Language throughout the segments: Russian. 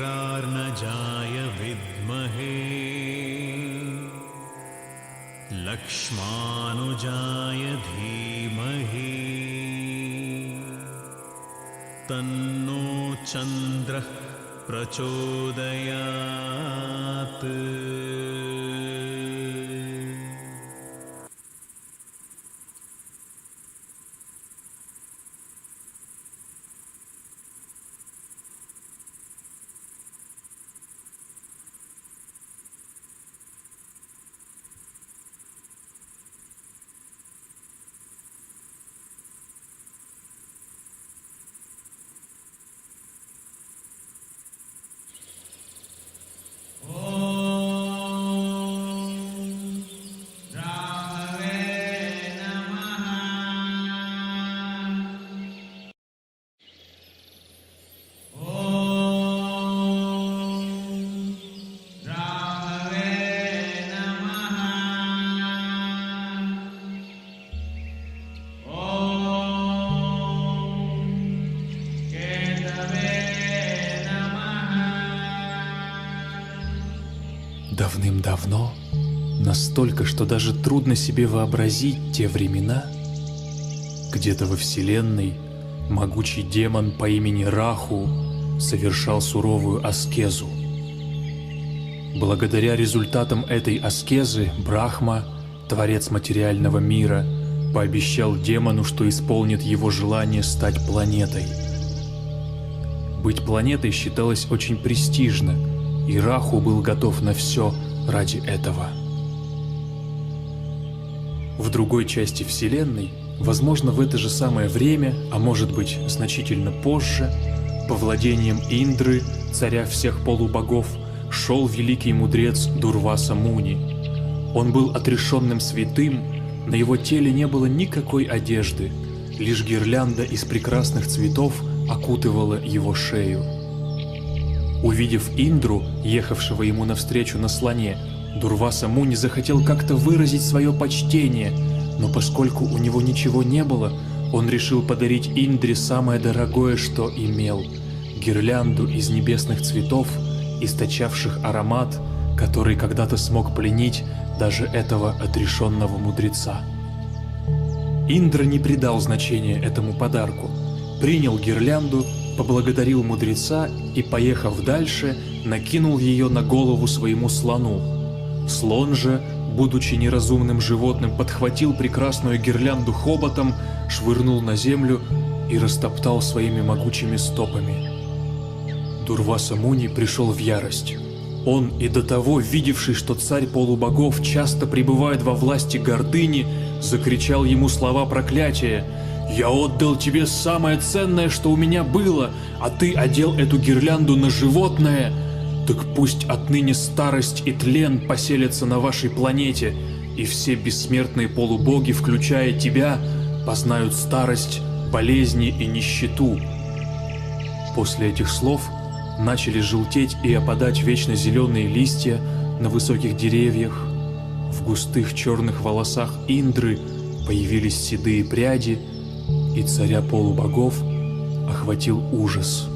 क्षीरार्णजाय विद्महे लक्ष्मानुजाय धीमहि तन्नो चन्द्रः प्रचोदयात्। Давным-давно, настолько, что даже трудно себе вообразить те времена, где-то во Вселенной могучий демон по имени Раху совершал суровую аскезу. Благодаря результатам этой аскезы Брахма, творец материального мира, пообещал демону, что исполнит его желание стать планетой. Быть планетой считалось очень престижно, и Раху был готов на все ради этого. В другой части Вселенной, возможно, в это же самое время, а может быть, значительно позже, по владениям Индры, царя всех полубогов, шел великий мудрец Дурваса Муни. Он был отрешенным святым, на его теле не было никакой одежды, лишь гирлянда из прекрасных цветов окутывала его шею. Увидев Индру, ехавшего ему навстречу на слоне, Дурваса Муни захотел как-то выразить свое почтение, но поскольку у него ничего не было, он решил подарить Индре самое дорогое, что имел – гирлянду из небесных цветов, источавших аромат, который когда-то смог пленить даже этого отрешенного мудреца. Индра не придал значения этому подарку, принял гирлянду, поблагодарил мудреца и, поехав дальше, накинул ее на голову своему слону. Слон же, будучи неразумным животным, подхватил прекрасную гирлянду хоботом, швырнул на землю и растоптал своими могучими стопами. Дурваса Муни пришел в ярость. Он, и до того видевший, что царь полубогов часто пребывает во власти гордыни, закричал ему слова проклятия: «Я отдал тебе самое ценное, что у меня было, а ты одел эту гирлянду на животное. Так пусть отныне старость и тлен поселятся на вашей планете, и все бессмертные полубоги, включая тебя, познают старость, болезни и нищету». После этих слов начали желтеть и опадать вечно зеленые листья на высоких деревьях. В густых черных волосах Индры появились седые пряди, и царя полубогов охватил ужас.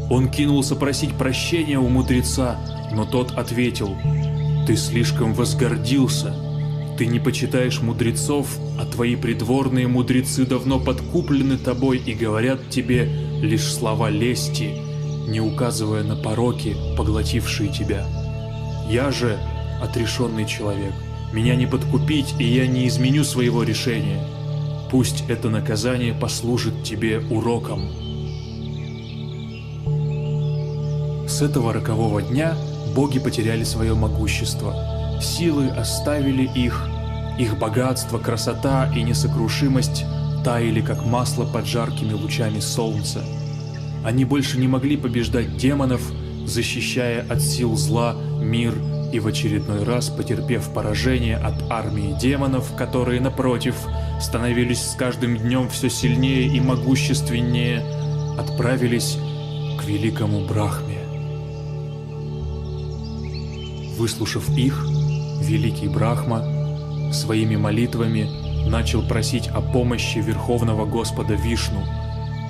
Он кинулся просить прощения у мудреца, но тот ответил: «Ты слишком возгордился. Ты не почитаешь мудрецов, а твои придворные мудрецы давно подкуплены тобой и говорят тебе лишь слова лести, не указывая на пороки, поглотившие тебя. Я же отрешенный человек. Меня не подкупить, и я не изменю своего решения. Пусть это наказание послужит тебе уроком». С этого рокового дня боги потеряли свое могущество. Силы оставили их богатство, красота и несокрушимость таяли, как масло под жаркими лучами солнца. Они больше не могли побеждать демонов, защищая от сил зла мир, и в очередной раз, потерпев поражение от армии демонов, которые, напротив, становились с каждым днем все сильнее и могущественнее, отправились к великому Брахме. Выслушав их, великий Брахма своими молитвами начал просить о помощи Верховного Господа Вишну.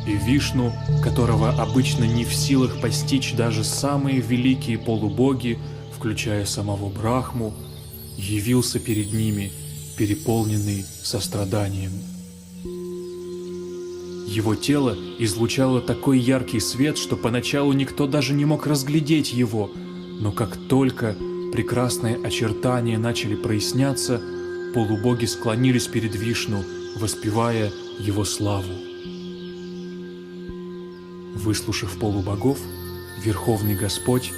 И Вишну, которого обычно не в силах постичь даже самые великие полубоги, включая самого Брахму, явился перед ними, переполненный состраданием. Его тело излучало такой яркий свет, что поначалу никто даже не мог разглядеть его, но как только прекрасные очертания начали проясняться, полубоги склонились перед Вишну, воспевая его славу. Выслушав полубогов, Верховный Господь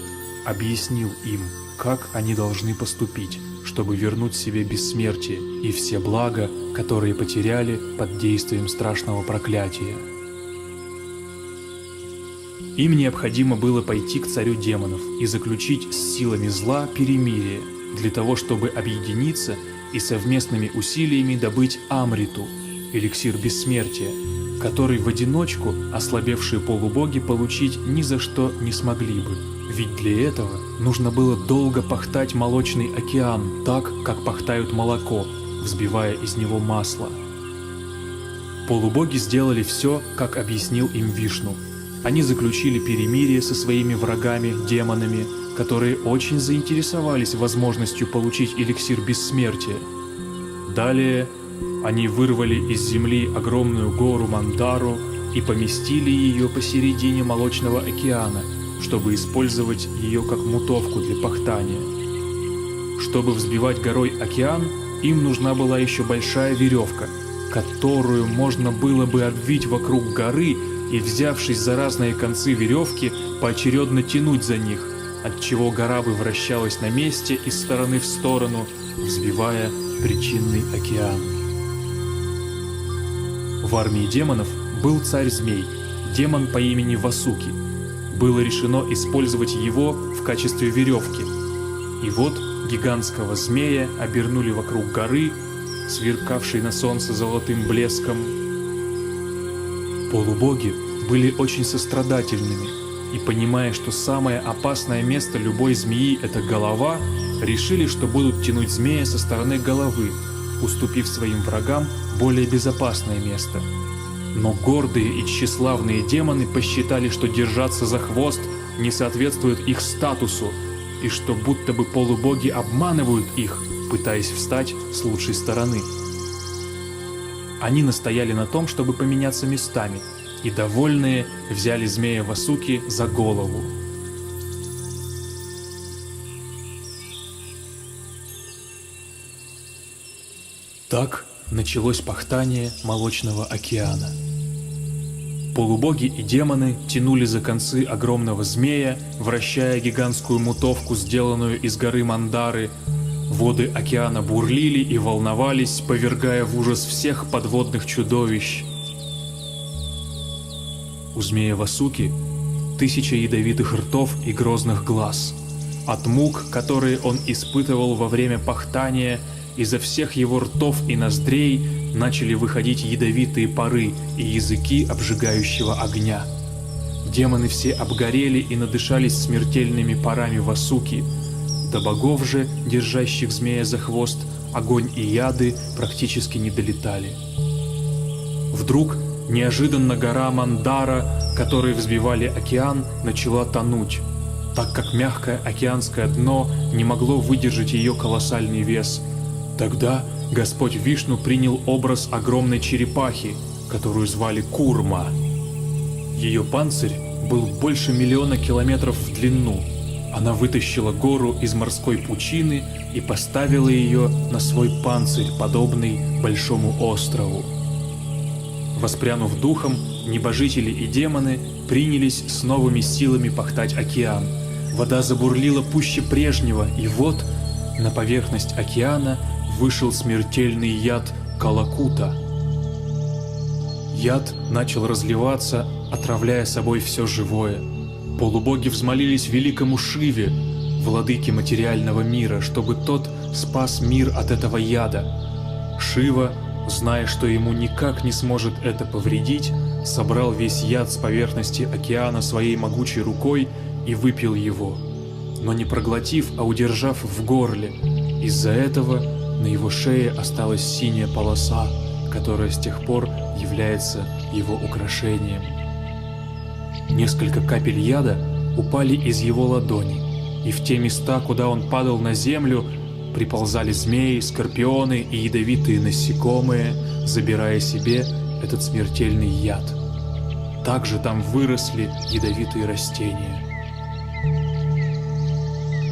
объяснил им, как они должны поступить, чтобы вернуть себе бессмертие и все блага, которые потеряли под действием страшного проклятия. Им необходимо было пойти к царю демонов и заключить с силами зла перемирие, для того, чтобы объединиться и совместными усилиями добыть Амриту, эликсир бессмертия, который в одиночку ослабевшие полубоги получить ни за что не смогли бы. Ведь для этого нужно было долго пахтать молочный океан, так, как пахтают молоко, взбивая из него масло. Полубоги сделали все, как объяснил им Вишну. Они заключили перемирие со своими врагами, демонами, которые очень заинтересовались возможностью получить эликсир бессмертия. Далее они вырвали из земли огромную гору Мандару и поместили ее посередине молочного океана, чтобы использовать ее как мутовку для пахтания. Чтобы взбивать горой океан, им нужна была еще большая веревка, которую можно было бы обвить вокруг горы и, взявшись за разные концы веревки, поочередно тянуть за них, отчего гора бы вращалась на месте из стороны в сторону, взбивая причинный океан. В армии демонов был царь-змей, демон по имени Васуки. Было решено использовать его в качестве веревки. И вот гигантского змея обернули вокруг горы, сверкавшей на солнце золотым блеском. Полубоги были очень сострадательными и, понимая, что самое опасное место любой змеи – это голова, решили, что будут тянуть змея со стороны головы, уступив своим врагам более безопасное место. Но гордые и тщеславные демоны посчитали, что держаться за хвост не соответствует их статусу, и что будто бы полубоги обманывают их, пытаясь встать с лучшей стороны. Они настояли на том, чтобы поменяться местами, и, довольные, взяли змея Васуки за голову. Так началось пахтание молочного океана. Полубоги и демоны тянули за концы огромного змея, вращая гигантскую мутовку, сделанную из горы Мандары. Воды океана бурлили и волновались, повергая в ужас всех подводных чудовищ. У змея Васуки 1000 ядовитых ртов и грозных глаз. От мук, которые он испытывал во время пахтания, изо всех его ртов и ноздрей начали выходить ядовитые пары и языки обжигающего огня. Демоны все обгорели и надышались смертельными парами Васуки. До богов же, держащих змея за хвост, огонь и яды практически не долетали. Вдруг неожиданно гора Мандара, которой взбивали океан, начала тонуть, так как мягкое океанское дно не могло выдержать ее колоссальный вес. Тогда Господь Вишну принял образ огромной черепахи, которую звали Курма. Ее панцирь был больше 1 000 000 километров в длину. Она вытащила гору из морской пучины и поставила ее на свой панцирь, подобный большому острову. Воспрянув духом, небожители и демоны принялись с новыми силами пахтать океан. Вода забурлила пуще прежнего, и вот на поверхность океана вышел смертельный яд Калакута. Яд начал разливаться, отравляя собой все живое. Полубоги взмолились великому Шиве, владыке материального мира, чтобы тот спас мир от этого яда. Шива, зная, что ему никак не сможет это повредить, собрал весь яд с поверхности океана своей могучей рукой и выпил его. Но не проглотив, а удержав в горле, Из-за этого на его шее осталась синяя полоса, которая с тех пор является его украшением. Несколько капель яда упали из его ладони, и в те места, куда он падал на землю, приползали змеи, скорпионы и ядовитые насекомые, забирая себе этот смертельный яд. Также там выросли ядовитые растения.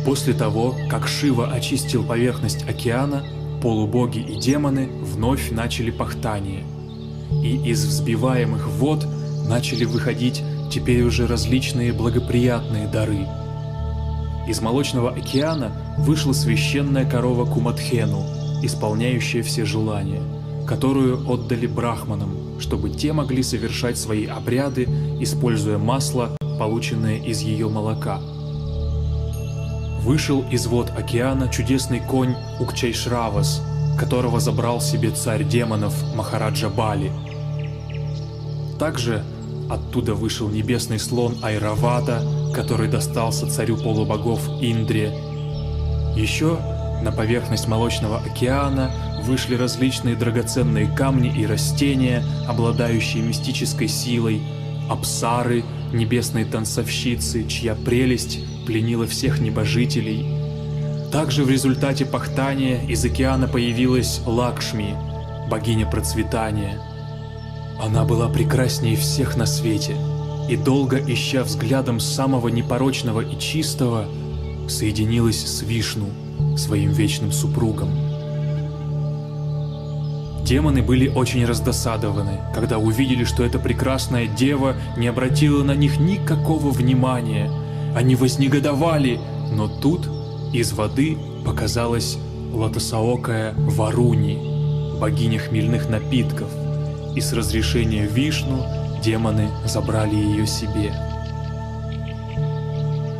После того, как Шива очистил поверхность океана, полубоги и демоны вновь начали пахтание. И из взбиваемых вод начали выходить теперь уже различные благоприятные дары. Из Молочного океана вышла священная корова Кумадхену, исполняющая все желания, которую отдали брахманам, чтобы те могли совершать свои обряды, используя масло, полученное из ее молока. Вышел из вод океана чудесный конь Укчайшравас, которого забрал себе царь демонов Махараджа Бали. Также оттуда вышел небесный слон Айравата, который достался царю полубогов Индре. Еще на поверхность Молочного океана вышли различные драгоценные камни и растения, обладающие мистической силой, апсары, небесные танцовщицы, чья прелесть пленила всех небожителей. Также в результате пахтания из океана появилась Лакшми, богиня процветания. Она была прекраснее всех на свете, и долго ища взглядом самого непорочного и чистого, соединилась с Вишну, своим вечным супругом. Демоны были очень раздосадованы, когда увидели, что эта прекрасная дева не обратила на них никакого внимания. Они вознегодовали, но тут из воды показалась лотосоокая Варуни, богиня хмельных напитков, и с разрешения Вишну демоны забрали ее себе.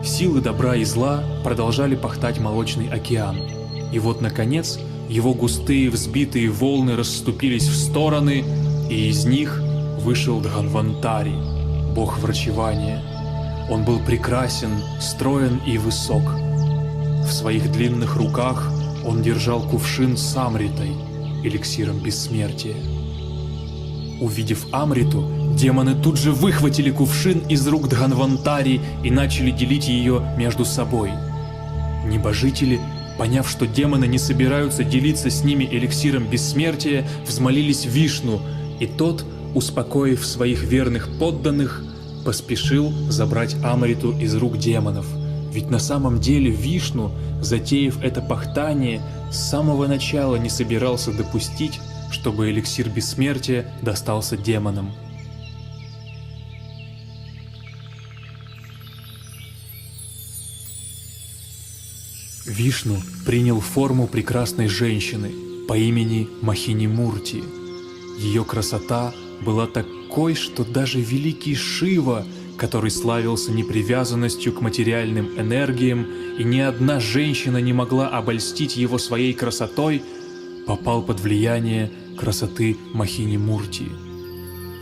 Силы добра и зла продолжали пахтать Молочный океан, и вот, наконец, его густые взбитые волны расступились в стороны, и из них вышел Дханвантари, бог врачевания. Он был прекрасен, строен и высок. В своих длинных руках он держал кувшин с Амритой, эликсиром бессмертия. Увидев Амриту, демоны тут же выхватили кувшин из рук Дханвантари и начали делить ее между собой. Небожители, поняв, что демоны не собираются делиться с ними эликсиром бессмертия, взмолились Вишну, и тот, успокоив своих верных подданных, поспешил забрать Амриту из рук демонов. Ведь на самом деле Вишну, затеяв это пахтание, с самого начала не собирался допустить, чтобы эликсир бессмертия достался демонам. Вишну принял форму прекрасной женщины по имени Махини-Мурти. Ее красота была такой, что даже великий Шива, который славился непривязанностью к материальным энергиям, и ни одна женщина не могла обольстить его своей красотой, попал под влияние красоты Махини-Мурти.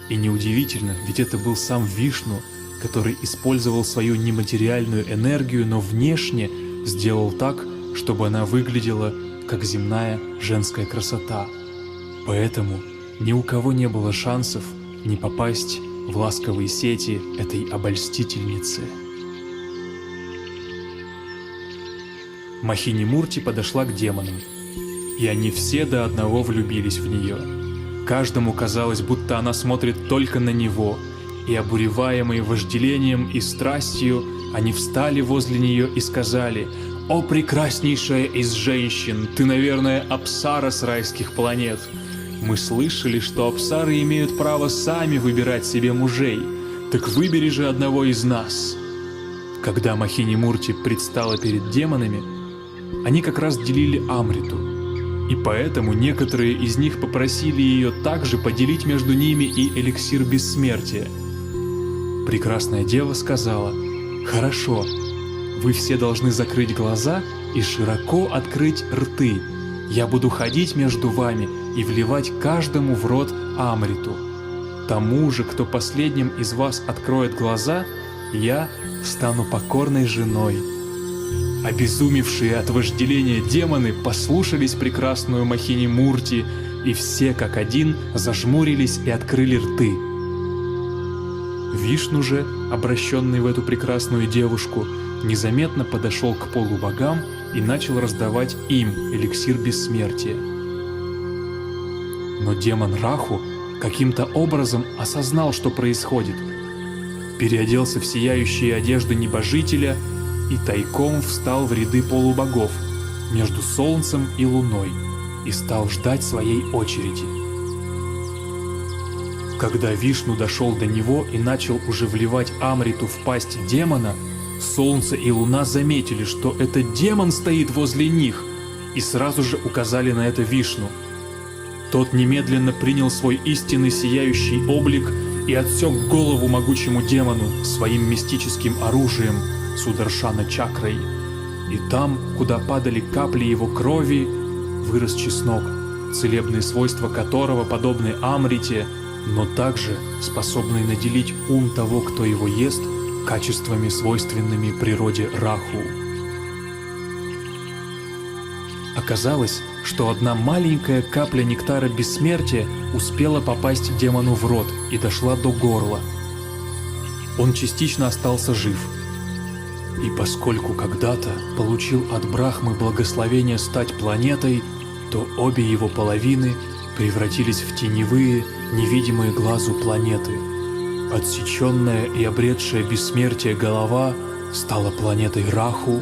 И неудивительно, ведь это был сам Вишну, который использовал свою нематериальную энергию, но внешне сделал так, чтобы она выглядела как земная женская красота. Поэтому ни у кого не было шансов не попасть в ласковые сети этой обольстительницы. Махини-Мурти подошла к демонам, и они все до одного влюбились в нее. Каждому казалось, будто она смотрит только на него, и, обуреваемые вожделением и страстью, они встали возле нее и сказали: «О, прекраснейшая из женщин, ты, наверное, апсара с райских планет. Мы слышали, что апсары имеют право сами выбирать себе мужей. Так выбери же одного из нас». Когда Махини-Мурти предстала перед демонами, они как раз делили Амриту, и поэтому некоторые из них попросили ее также поделить между ними и эликсир бессмертия. Прекрасная дева сказала: «Хорошо, вы все должны закрыть глаза и широко открыть рты. Я буду ходить между вами и вливать каждому в рот Амриту. Тому же, кто последним из вас откроет глаза, я стану покорной женой». Обезумевшие от вожделения демоны послушались прекрасную Махини Мурти, и все как один зажмурились и открыли рты. Вишну же, обращенный в эту прекрасную девушку, незаметно подошел к полубогам и начал раздавать им эликсир бессмертия. Но демон Раху каким-то образом осознал, что происходит, переоделся в сияющие одежды небожителя и тайком встал в ряды полубогов между солнцем и луной и стал ждать своей очереди. Когда Вишну дошел до него и начал уже вливать Амриту в пасть демона, солнце и луна заметили, что этот демон стоит возле них, и сразу же указали на это Вишну. Тот немедленно принял свой истинный сияющий облик и отсек голову могучему демону своим мистическим оружием Сударшана-чакрой. И там, куда падали капли его крови, вырос чеснок, целебные свойства которого подобны Амрите, но также способный наделить ум того, кто его ест, качествами, свойственными природе Раху. Оказалось, что одна маленькая капля нектара бессмертия успела попасть демону в рот и дошла до горла. Он частично остался жив. И поскольку когда-то получил от Брахмы благословение стать планетой, то обе его половины превратились в теневые, невидимые глазу планеты. Отсеченная и обретшая бессмертие голова стала планетой Раху,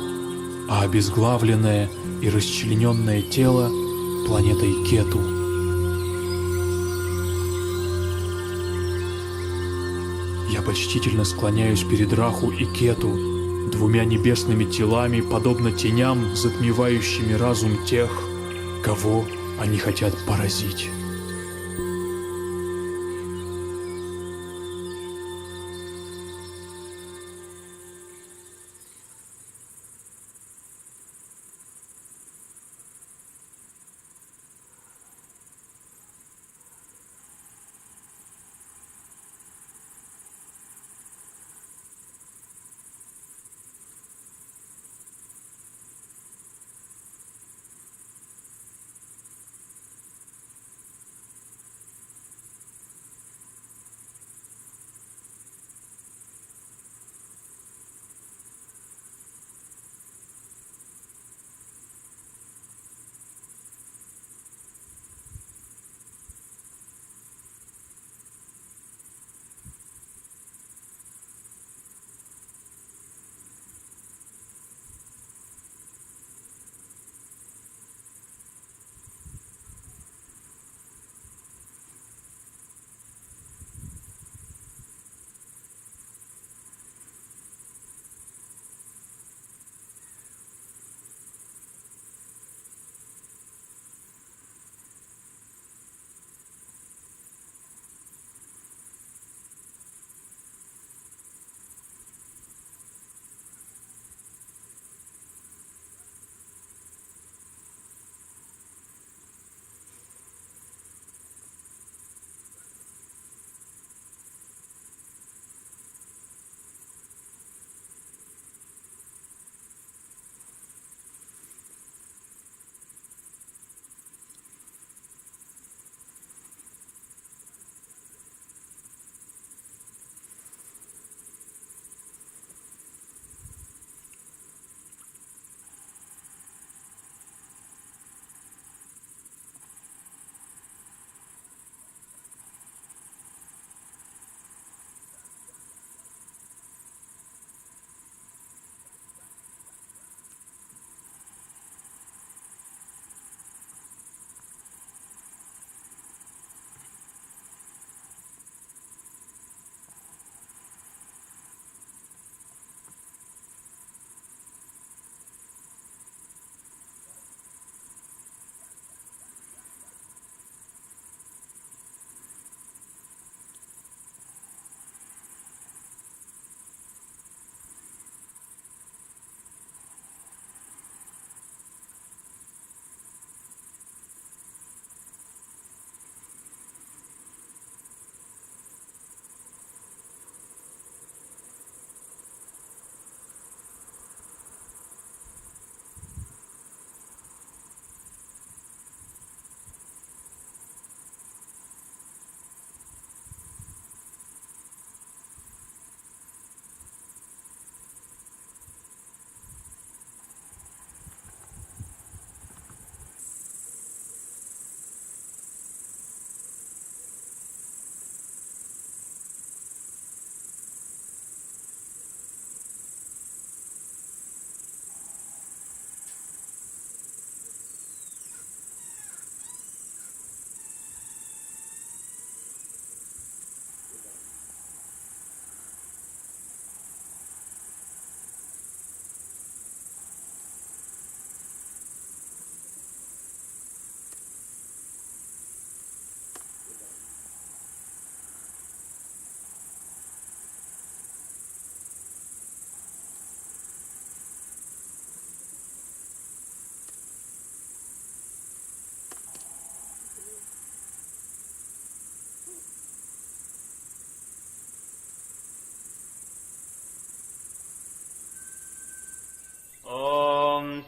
а обезглавленное и расчлененное тело — планетой Кету. Я почтительно склоняюсь перед Раху и Кету, двумя небесными телами, подобно теням, затмевающими разум тех, кого они хотят поразить.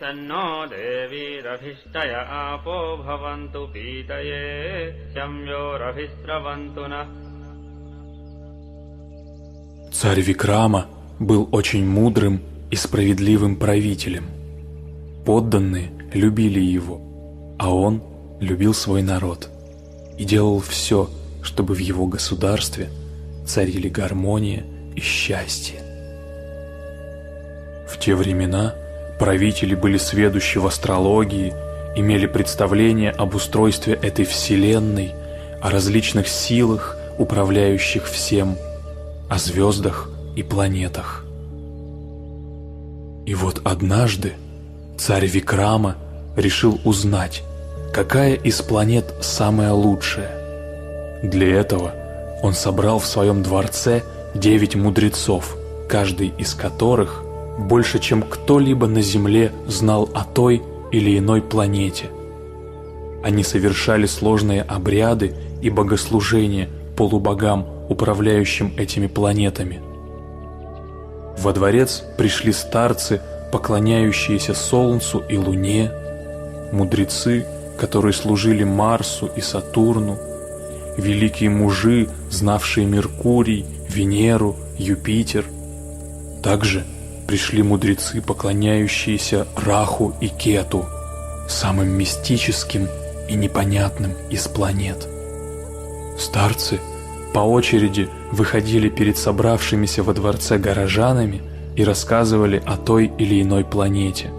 तन्नो देवीरभिष्टय आपो भवन्तु पीतये शम्योरभिस्रवन्तु नः. Царь Викрама был очень мудрым и справедливым правителем. Подданные любили его, а он любил свой народ и делал все, чтобы в его государстве царили гармония и счастье. В те времена правители были сведущи в астрологии, имели представление об устройстве этой вселенной, о различных силах, управляющих всем, о звездах и планетах. И вот однажды царь Викрама решил узнать, какая из планет самая лучшая. Для этого он собрал в своем дворце 9 мудрецов, каждый из которых больше, чем кто-либо на Земле, знал о той или иной планете. Они совершали сложные обряды и богослужения полубогам, управляющим этими планетами. Во дворец пришли старцы, поклоняющиеся Солнцу и Луне, мудрецы, которые служили Марсу и Сатурну, великие мужи, знавшие Меркурий, Венеру, Юпитер. Также пришли мудрецы, поклоняющиеся Раху и Кету, самым мистическим и непонятным из планет. Старцы по очереди выходили перед собравшимися во дворце горожанами и рассказывали о той или иной планете,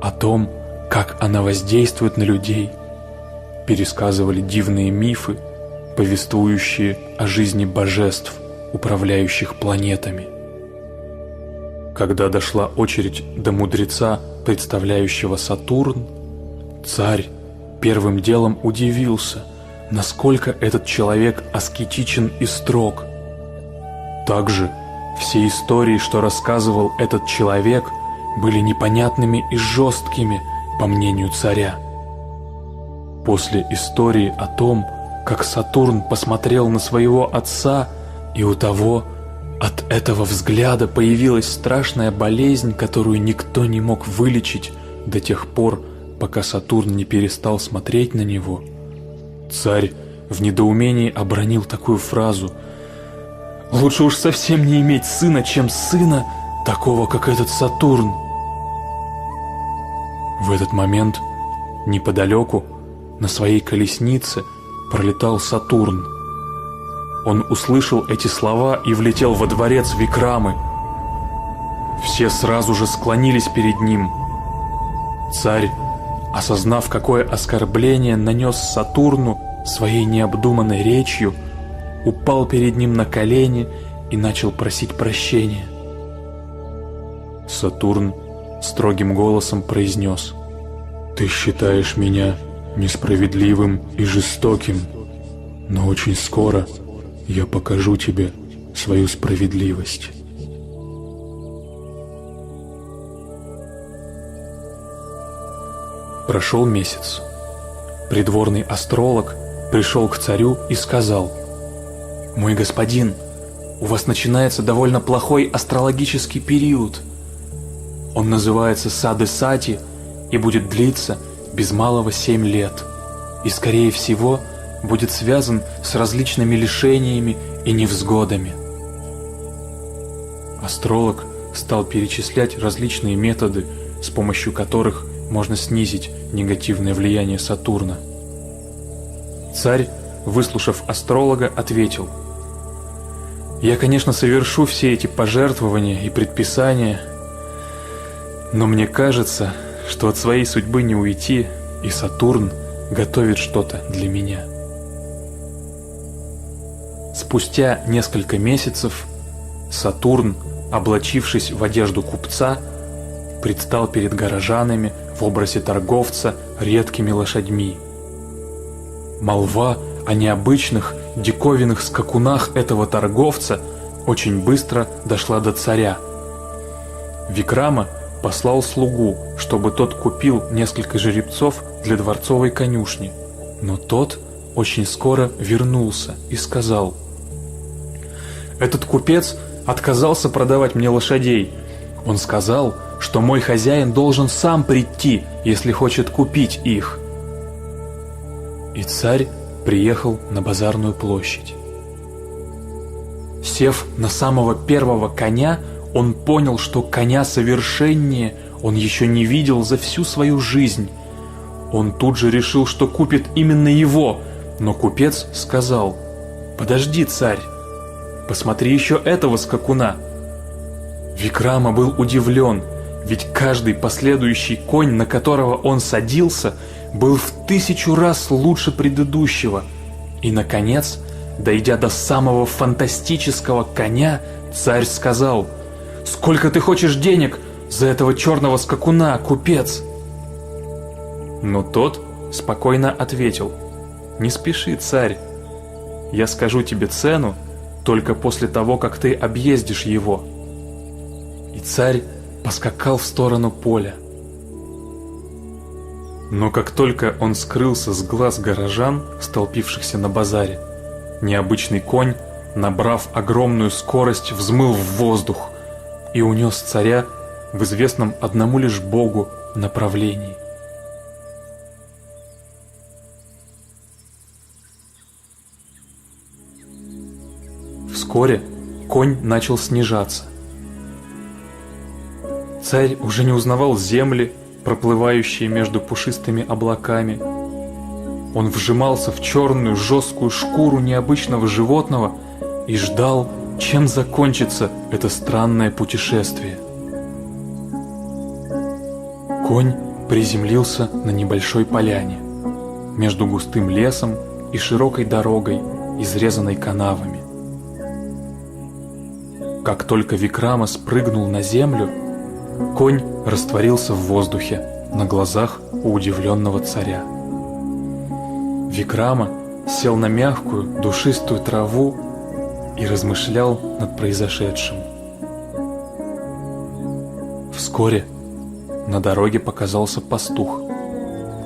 о том, как она воздействует на людей, пересказывали дивные мифы, повествующие о жизни божеств, управляющих планетами. Когда дошла очередь до мудреца, представляющего Сатурн, царь первым делом удивился, насколько этот человек аскетичен и строг. Также все истории, что рассказывал этот человек, были непонятными и жесткими, по мнению царя. После истории о том, как Сатурн посмотрел на своего отца, и у того от этого взгляда появилась страшная болезнь, которую никто не мог вылечить до тех пор, пока Сатурн не перестал смотреть на него, царь в недоумении обронил такую фразу: «Лучше уж совсем не иметь сына, чем сына, такого, как этот Сатурн». В этот момент неподалеку на своей колеснице пролетал Сатурн. Он услышал эти слова и влетел во дворец Викрамы. Все сразу же склонились перед ним. Царь, осознав, какое оскорбление нанес Сатурну своей необдуманной речью, упал перед ним на колени и начал просить прощения. Сатурн строгим голосом произнес: «Ты считаешь меня несправедливым и жестоким, но очень скоро я покажу тебе свою справедливость». Прошел месяц. Придворный астролог пришел к царю и сказал: «Мой господин, у вас начинается довольно плохой астрологический период. Он называется Сады-Сати и будет длиться без малого 7 лет, и, скорее всего, будет связан с различными лишениями и невзгодами». Астролог стал перечислять различные методы, с помощью которых можно снизить негативное влияние Сатурна. Царь, выслушав астролога, ответил: «Я, конечно, совершу все эти пожертвования и предписания, но мне кажется, что от своей судьбы не уйти, и Сатурн готовит что-то для меня». Спустя несколько месяцев Сатурн, облачившись в одежду купца, предстал перед горожанами в образе торговца редкими лошадьми. Молва о необычных, диковинных скакунах этого торговца очень быстро дошла до царя. Викрама послал слугу, чтобы тот купил несколько жеребцов для дворцовой конюшни, но тот очень скоро вернулся и сказал: «Этот купец отказался продавать мне лошадей. Он сказал, что мой хозяин должен сам прийти, если хочет купить их». И царь приехал на базарную площадь. Сев на самого первого коня, он понял, что коня совершеннее он еще не видел за всю свою жизнь. Он тут же решил, что купит именно его, но купец сказал: «Подожди, царь, посмотри еще этого скакуна». Викрама был удивлен, ведь каждый последующий конь, на которого он садился, был в 1000 раз лучше предыдущего. И, наконец, дойдя до самого фантастического коня, царь сказал: «Сколько ты хочешь денег за этого черного скакуна, купец?» Но тот спокойно ответил: «Не спеши, царь, я скажу тебе цену только после того, как ты объездишь его». И царь поскакал в сторону поля. Но как только он скрылся с глаз горожан, столпившихся на базаре, необычный конь, набрав огромную скорость, взмыл в воздух и унес царя в известном одному лишь Богу направлении. Вскоре конь начал снижаться. Царь уже не узнавал земли, проплывающие между пушистыми облаками. Он вжимался в черную жесткую шкуру необычного животного и ждал, чем закончится это странное путешествие. Конь приземлился на небольшой поляне, между густым лесом и широкой дорогой, изрезанной канавами. Как только Викрама спрыгнул на землю, конь растворился в воздухе на глазах у удивленного царя. Викрама сел на мягкую, душистую траву и размышлял над произошедшим. Вскоре на дороге показался пастух.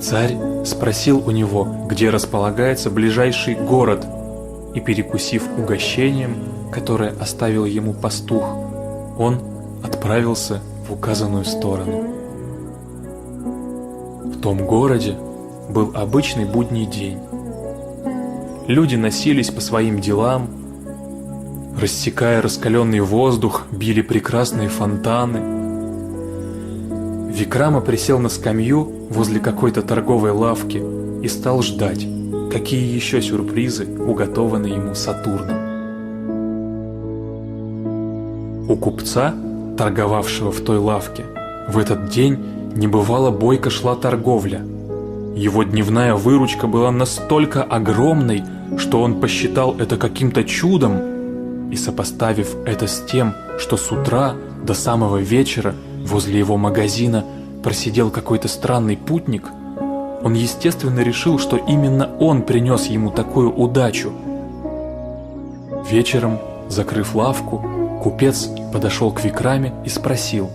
Царь спросил у него, где располагается ближайший город, и, перекусив угощением, которое оставил ему пастух, он отправился в указанную сторону. В том городе был обычный будний день. Люди носились по своим делам, рассекая раскаленный воздух, били прекрасные фонтаны. Викрама присел на скамью возле какой-то торговой лавки и стал ждать, какие еще сюрпризы уготованы ему Сатурном. У купца, торговавшего в той лавке, в этот день небывало бойко шла торговля. Его дневная выручка была настолько огромной, что он посчитал это каким-то чудом, и, сопоставив это с тем, что с утра до самого вечера возле его магазина просидел какой-то странный путник, он естественно решил, что именно он принес ему такую удачу. Вечером, закрыв лавку, купец подошел к Викраме и спросил: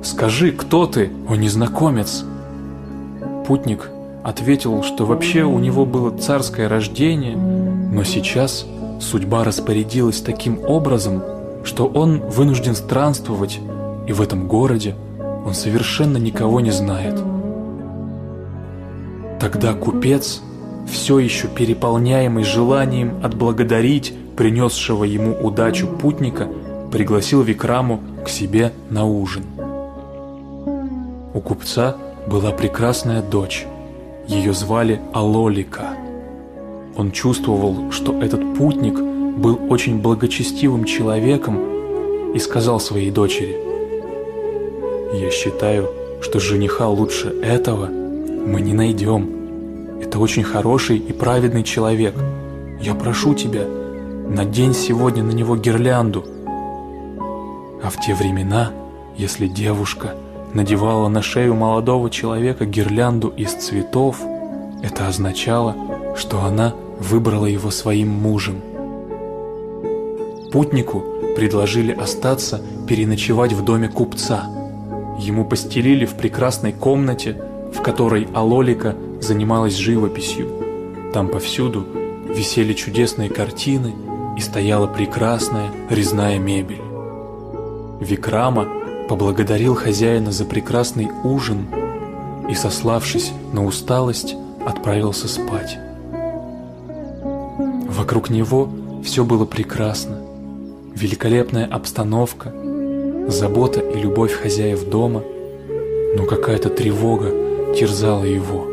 «Скажи, кто ты, о незнакомец?» Путник ответил, что вообще у него было царское рождение, но сейчас судьба распорядилась таким образом, что он вынужден странствовать, и в этом городе он совершенно никого не знает. Тогда купец, все еще переполняемый желанием отблагодарить принесшего ему удачу путника, пригласил Викраму к себе на ужин. У купца была прекрасная дочь. Ее звали Алолика. Он чувствовал, что этот путник был очень благочестивым человеком, и сказал своей дочери: «Я считаю, что жениха лучше этого мы не найдем. Это очень хороший и праведный человек. Я прошу тебя, надень сегодня на него гирлянду». А в те времена, если девушка надевала на шею молодого человека гирлянду из цветов, это означало, что она выбрала его своим мужем. Путнику предложили остаться переночевать в доме купца. Ему постелили в прекрасной комнате, в которой Алолика занималась живописью. Там повсюду висели чудесные картины и стояла прекрасная резная мебель. Викрама поблагодарил хозяина за прекрасный ужин и, сославшись на усталость, отправился спать. Вокруг него все было прекрасно. Великолепная обстановка, забота и любовь хозяев дома, но какая-то тревога терзала его.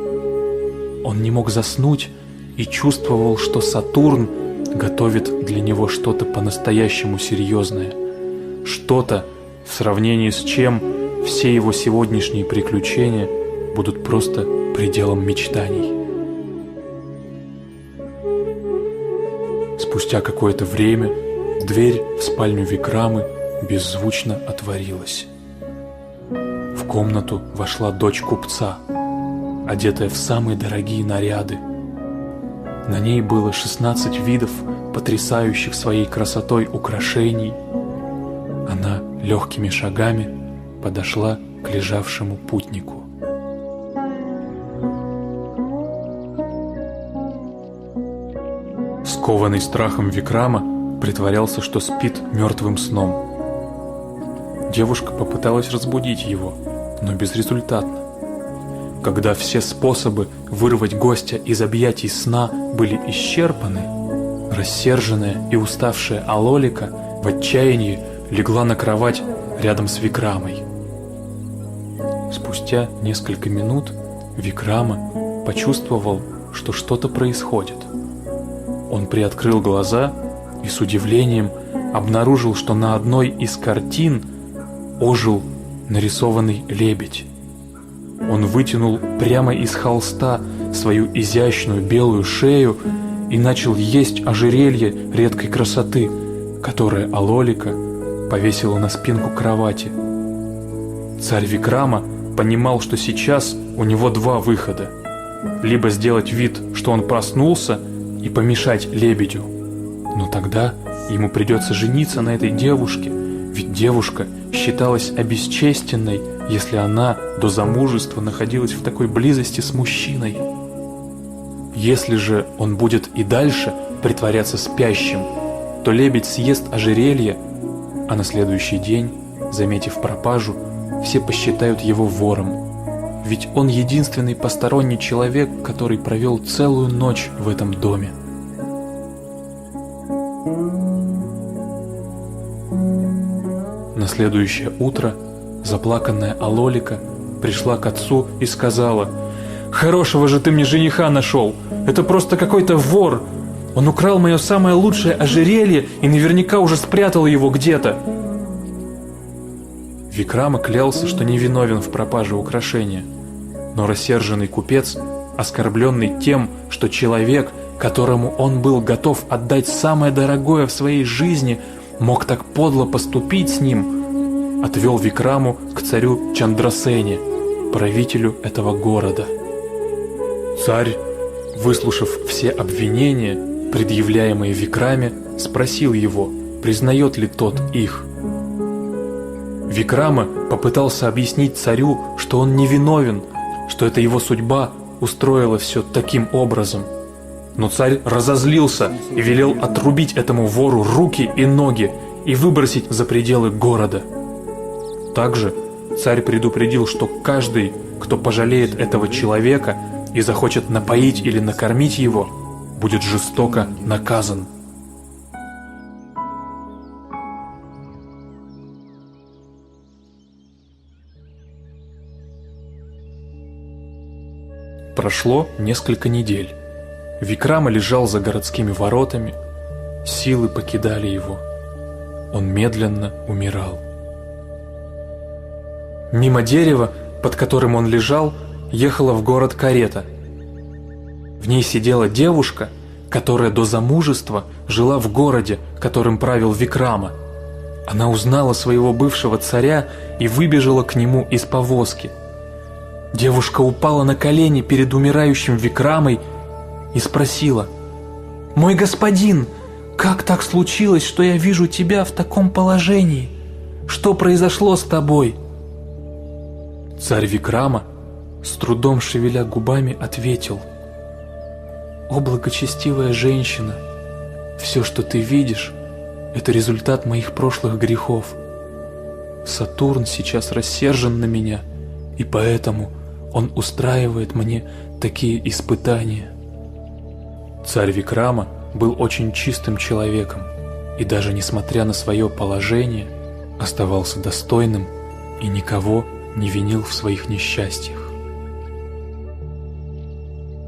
Он не мог заснуть и чувствовал, что Сатурн готовит для него что-то по-настоящему серьезное, что-то, в сравнении с чем все его сегодняшние приключения будут просто пределом мечтаний. Спустя какое-то время дверь в спальню Викрамы беззвучно отворилась. В комнату вошла дочь купца, одетая в самые дорогие наряды. На ней было 16 видов потрясающих своей красотой украшений. Она легкими шагами подошла к лежавшему путнику. Скованный страхом Викрама притворялся, что спит мертвым сном. Девушка попыталась разбудить его, но безрезультатно. Когда все способы вырвать гостя из объятий сна были исчерпаны, рассерженная и уставшая Алолика в отчаянии легла на кровать рядом с Викрамой. Спустя несколько минут Викрама почувствовал, что что-то происходит. Он приоткрыл глаза и с удивлением обнаружил, что на одной из картин ожил нарисованный лебедь. Он вытянул прямо из холста свою изящную белую шею и начал есть ожерелье редкой красоты, которое Алолика повесила на спинку кровати. Царь Викрама понимал, что сейчас у него два выхода: либо сделать вид, что он проснулся, и помешать лебедю, но тогда ему придется жениться на этой девушке, ведь девушка считалась обесчестенной, если она до замужества находилась в такой близости с мужчиной. Если же он будет и дальше притворяться спящим, то лебедь съест ожерелье, а на следующий день, заметив пропажу, все посчитают его вором. Ведь он единственный посторонний человек, который провел целую ночь в этом доме. На следующее утро заплаканная Алолика пришла к отцу и сказала: «Хорошего же ты мне жениха нашел! Это просто какой-то вор! Он украл мое самое лучшее ожерелье и наверняка уже спрятал его где-то!» Викрама клялся, что не виновен в пропаже украшения, но рассерженный купец, оскорбленный тем, что человек, которому он был готов отдать самое дорогое в своей жизни, мог так подло поступить с ним, отвел Викраму к царю Чандрасене, правителю этого города. Царь, выслушав все обвинения, предъявляемые Викраме, спросил его, признает ли тот их. Викрама попытался объяснить царю, что он невиновен, что это его судьба устроила все таким образом. Но царь разозлился и велел отрубить этому вору руки и ноги и выбросить за пределы города. Также царь предупредил, что каждый, кто пожалеет этого человека и захочет напоить или накормить его, будет жестоко наказан. Прошло несколько недель. Викрама лежал за городскими воротами, силы покидали его. Он медленно умирал. Мимо дерева, под которым он лежал, ехала в город карета. В ней сидела девушка, которая до замужества жила в городе, которым правил Викрама. Она узнала своего бывшего царя и выбежала к нему из повозки. Девушка упала на колени перед умирающим Викрамой и спросила: «Мой господин, как так случилось, что я вижу тебя в таком положении? Что произошло с тобой?» Царь Викрама, с трудом шевеля губами, ответил: «О, благочестивая женщина, все, что ты видишь, это результат моих прошлых грехов. Сатурн сейчас рассержен на меня, и поэтому он устраивает мне такие испытания. Царь Викрама был очень чистым человеком, и даже несмотря на свое положение, оставался достойным и никого не винил в своих несчастьях.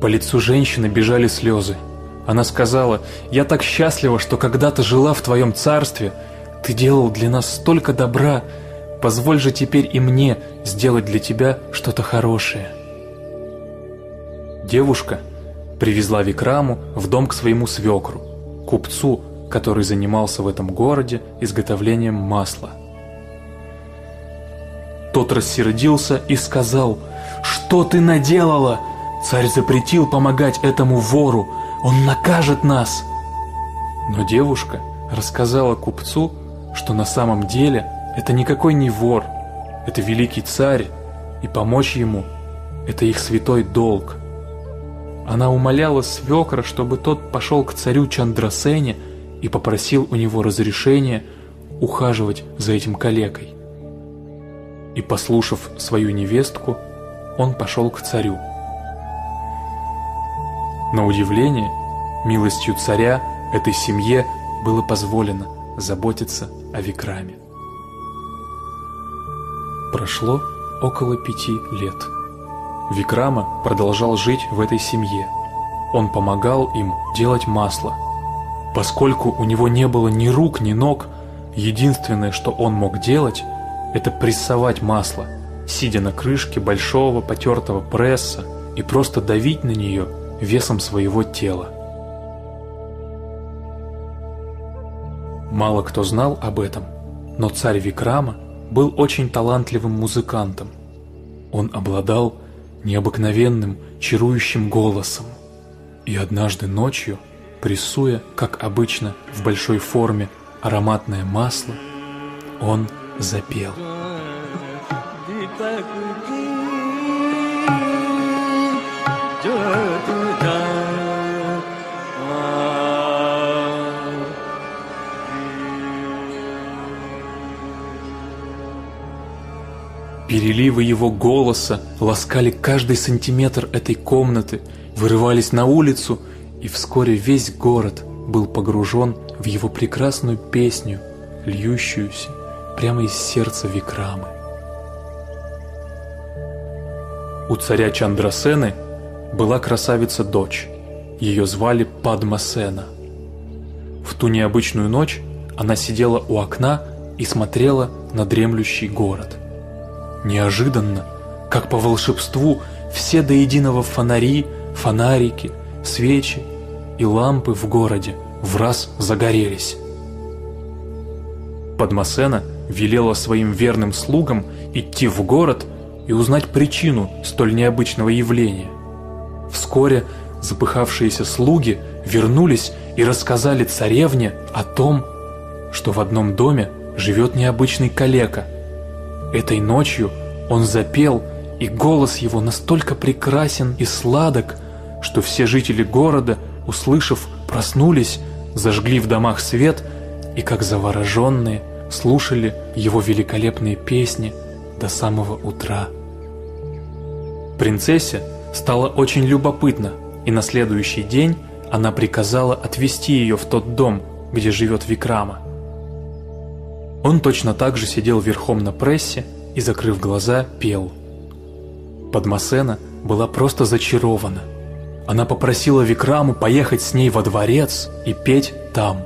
По лицу женщины бежали слезы. Она сказала: «Я так счастлива, что когда-то жила в твоем царстве. Ты делал для нас столько добра. Позволь же теперь и мне сделать для тебя что-то хорошее». Девушка привезла Викраму в дом к своему свекру, купцу, который занимался в этом городе изготовлением масла. Тот рассердился и сказал: «Что ты наделала? Царь запретил помогать этому вору, он накажет нас». Но девушка рассказала купцу, что на самом деле это никакой не вор, это великий царь, и помочь ему – это их святой долг. Она умоляла свекра, чтобы тот пошел к царю Чандрасене и попросил у него разрешения ухаживать за этим калекой. И, послушав свою невестку, он пошел к царю. На удивление, милостью царя этой семье было позволено заботиться о Викраме. Прошло около 5 лет. Викрама продолжал жить в этой семье. Он помогал им делать масло. Поскольку у него не было ни рук, ни ног, единственное, что он мог делать, это прессовать масло, сидя на крышке большого потертого пресса и просто давить на нее весом своего тела. Мало кто знал об этом, но царь Викрама был очень талантливым музыкантом. Он обладал необыкновенным, чарующим голосом. И однажды ночью, прессуя, как обычно, в большой форме ароматное масло, он запел. Переливы его голоса ласкали каждый сантиметр этой комнаты, вырывались на улицу, и вскоре весь город был погружен в его прекрасную песню, льющуюся прямо из сердца Викрамы. У царя Чандрасены была красавица-дочь. Ее звали Падмасена. В ту необычную ночь она сидела у окна и смотрела на дремлющий город. Неожиданно, как по волшебству, все до единого фонари, фонарики, свечи и лампы в городе враз загорелись. Падмасена велела своим верным слугам идти в город и узнать причину столь необычного явления. Вскоре запыхавшиеся слуги вернулись и рассказали царевне о том, что в одном доме живет необычный калека. Этой ночью он запел, и голос его настолько прекрасен и сладок, что все жители города, услышав, проснулись, зажгли в домах свет и, как завороженные, слушали его великолепные песни до самого утра. Принцессе стало очень любопытно, и на следующий день она приказала отвезти ее в тот дом, где живет Викрама. Он точно так же сидел верхом на прессе и, закрыв глаза, пел. Падмасена была просто зачарована. Она попросила Викраму поехать с ней во дворец и петь там.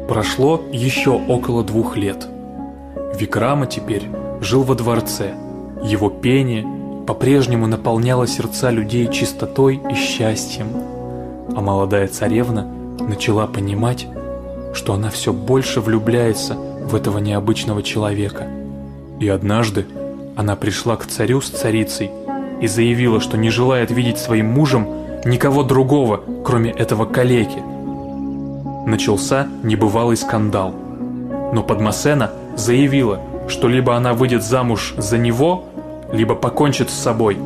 Прошло еще около 2 лет. Викрама теперь жил во дворце. Его пение по-прежнему наполняло сердца людей чистотой и счастьем. А молодая царевна начала понимать, что она все больше влюбляется в этого необычного человека. И однажды она пришла к царю с царицей и заявила, что не желает видеть своим мужем никого другого, кроме этого калеки. Начался небывалый скандал. Но Падмасена заявила, что либо она выйдет замуж за него, либо покончит с собой.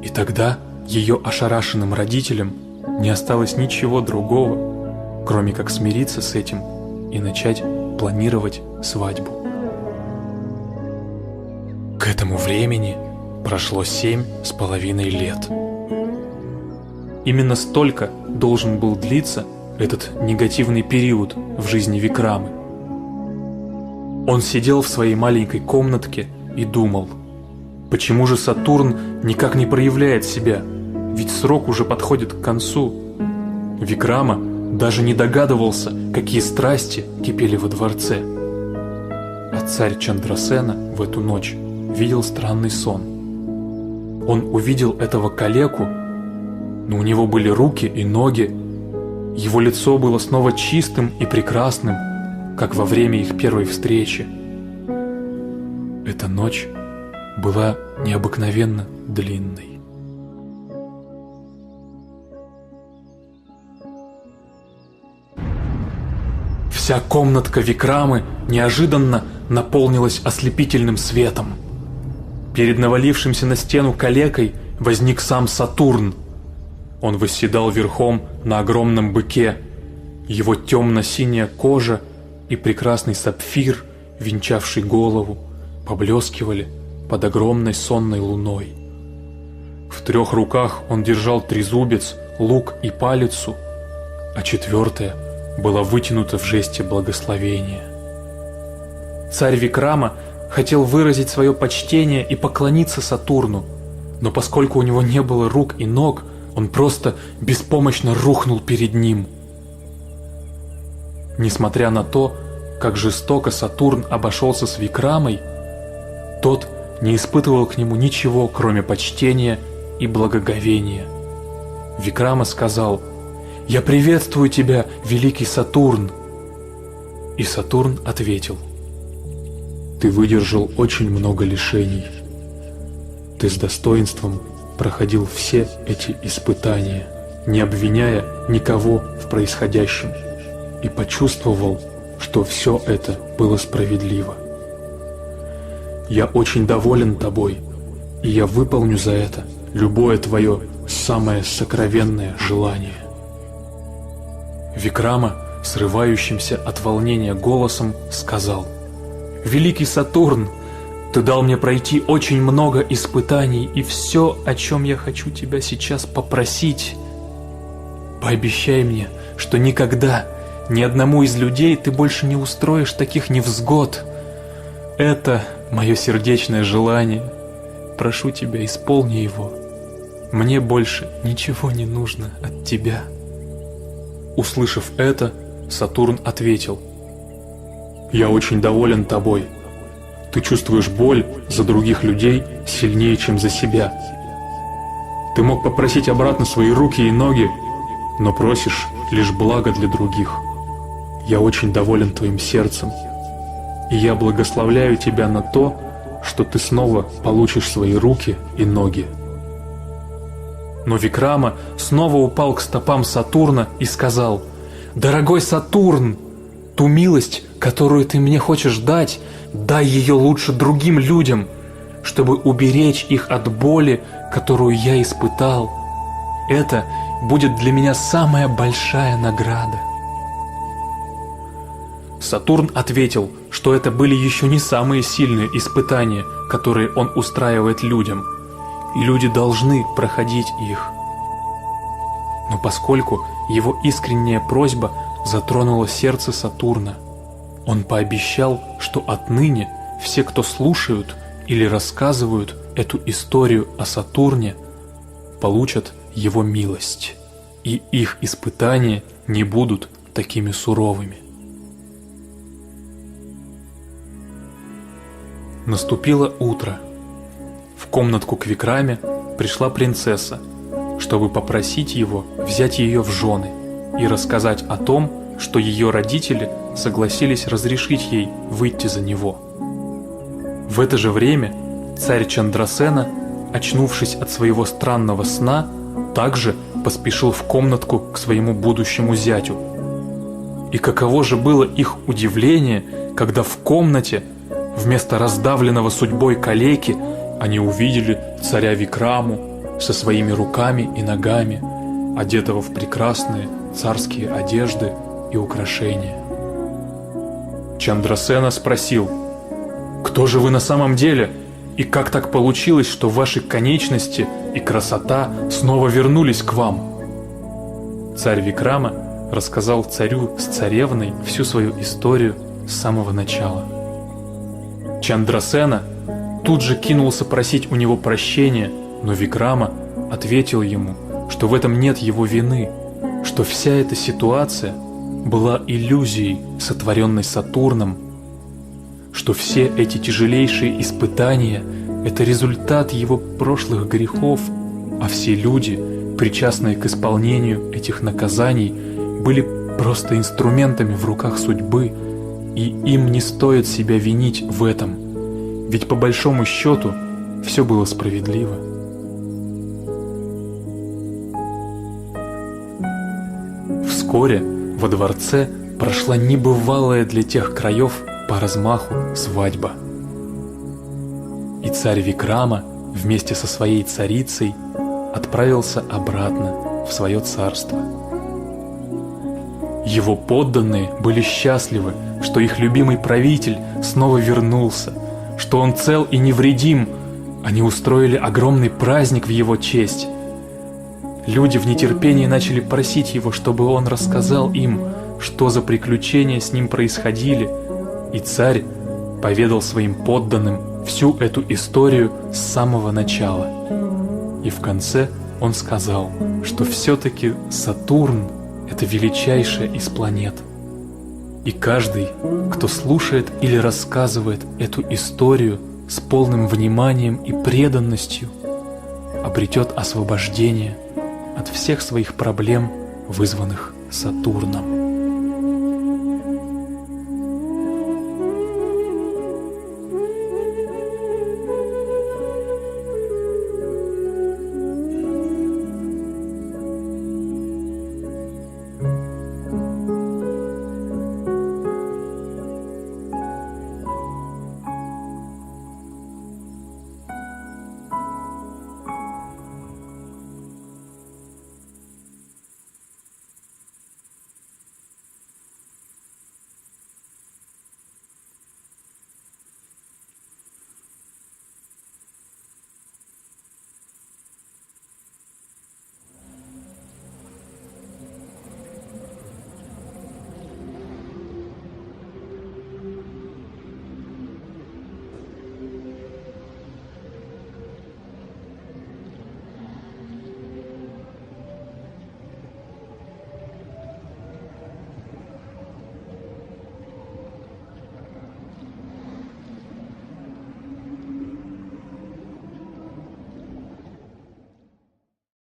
И тогда ее ошарашенным родителям не осталось ничего другого, кроме как смириться с этим и начать планировать свадьбу. К этому времени прошло 7,5 лет. Именно столько должен был длиться этот негативный период в жизни Викрамы. Он сидел в своей маленькой комнатке и думал, почему же Сатурн никак не проявляет себя, ведь срок уже подходит к концу. Викрама даже не догадывался, какие страсти кипели во дворце. А царь Чандрасена в эту ночь видел странный сон. Он увидел этого калеку, но у него были руки и ноги. Его лицо было снова чистым и прекрасным, как во время их первой встречи. Эта ночь была необыкновенно длинной. Вся комнатка Викрамы неожиданно наполнилась ослепительным светом. Перед навалившимся на стену калекой возник сам Сатурн. Он восседал верхом на огромном быке. Его темно-синяя кожа и прекрасный сапфир, венчавший голову, поблескивали под огромной сонной луной. В 3 руках он держал трезубец, лук и палицу, а 4-я была вытянута в жесте благословения. Царь Викрама хотел выразить свое почтение и поклониться Сатурну, но поскольку у него не было рук и ног, он просто беспомощно рухнул перед ним. Несмотря на то, как жестоко Сатурн обошелся с Викрамой, тот не испытывал к нему ничего, кроме почтения и благоговения. Викрама сказал: «Я приветствую тебя, великий Сатурн!» И Сатурн ответил: «Ты выдержал очень много лишений. Ты с достоинством проходил все эти испытания, не обвиняя никого в происходящем, и почувствовал, что все это было справедливо. Я очень доволен тобой, и я выполню за это любое твое самое сокровенное желание». Викрама, срывающимся от волнения голосом, сказал: «Великий Сатурн, ты дал мне пройти очень много испытаний, и все, о чем я хочу тебя сейчас попросить, пообещай мне, что никогда ни одному из людей ты больше не устроишь таких невзгод. Это мое сердечное желание. Прошу тебя, исполни его. Мне больше ничего не нужно от тебя». Услышав это, Сатурн ответил: «Я очень доволен тобой. Ты чувствуешь боль за других людей сильнее, чем за себя. Ты мог попросить обратно свои руки и ноги, но просишь лишь блага для других. Я очень доволен твоим сердцем, и я благословляю тебя на то, что ты снова получишь свои руки и ноги». Но Викрама снова упал к стопам Сатурна и сказал: «Дорогой Сатурн, ту милость, которую ты мне хочешь дать, дай ее лучше другим людям, чтобы уберечь их от боли, которую я испытал. Это будет для меня самая большая награда». Сатурн ответил, что это были еще не самые сильные испытания, которые он устраивает людям, и люди должны проходить их. Но поскольку его искренняя просьба затронула сердце Сатурна, он пообещал, что отныне все, кто слушают или рассказывают эту историю о Сатурне, получат его милость, и их испытания не будут такими суровыми. Наступило утро. В комнатку к Викраме пришла принцесса, чтобы попросить его взять ее в жены и рассказать о том, что ее родители согласились разрешить ей выйти за него. В это же время царь Чандрасена, очнувшись от своего странного сна, также поспешил в комнатку к своему будущему зятю. И каково же было их удивление, когда в комнате Вместо раздавленного судьбой калеки они увидели царя Викраму со своими руками и ногами, одетого в прекрасные царские одежды и украшения. Чандрасена спросил: «Кто же вы на самом деле? И как так получилось, что ваши конечности и красота снова вернулись к вам?» Царь Викрама рассказал царю с царевной всю свою историю с самого начала. Чандрасена тут же кинулся просить у него прощения, но Викрама ответил ему, что в этом нет его вины, что вся эта ситуация была иллюзией, сотворенной Сатурном, что все эти тяжелейшие испытания – это результат его прошлых грехов, а все люди, причастные к исполнению этих наказаний, были просто инструментами в руках судьбы, и им не стоит себя винить в этом, ведь по большому счету все было справедливо. Вскоре во дворце прошла небывалая для тех краев по размаху свадьба. И царь Викрама вместе со своей царицей отправился обратно в свое царство. Его подданные были счастливы, что их любимый правитель снова вернулся, что он цел и невредим. Они устроили огромный праздник в его честь. Люди в нетерпении начали просить его, чтобы он рассказал им, что за приключения с ним происходили, и царь поведал своим подданным всю эту историю с самого начала. И в конце он сказал, что все-таки Сатурн – это величайшая из планет. И каждый, кто слушает или рассказывает эту историю с полным вниманием и преданностью, обретет освобождение от всех своих проблем, вызванных Сатурном.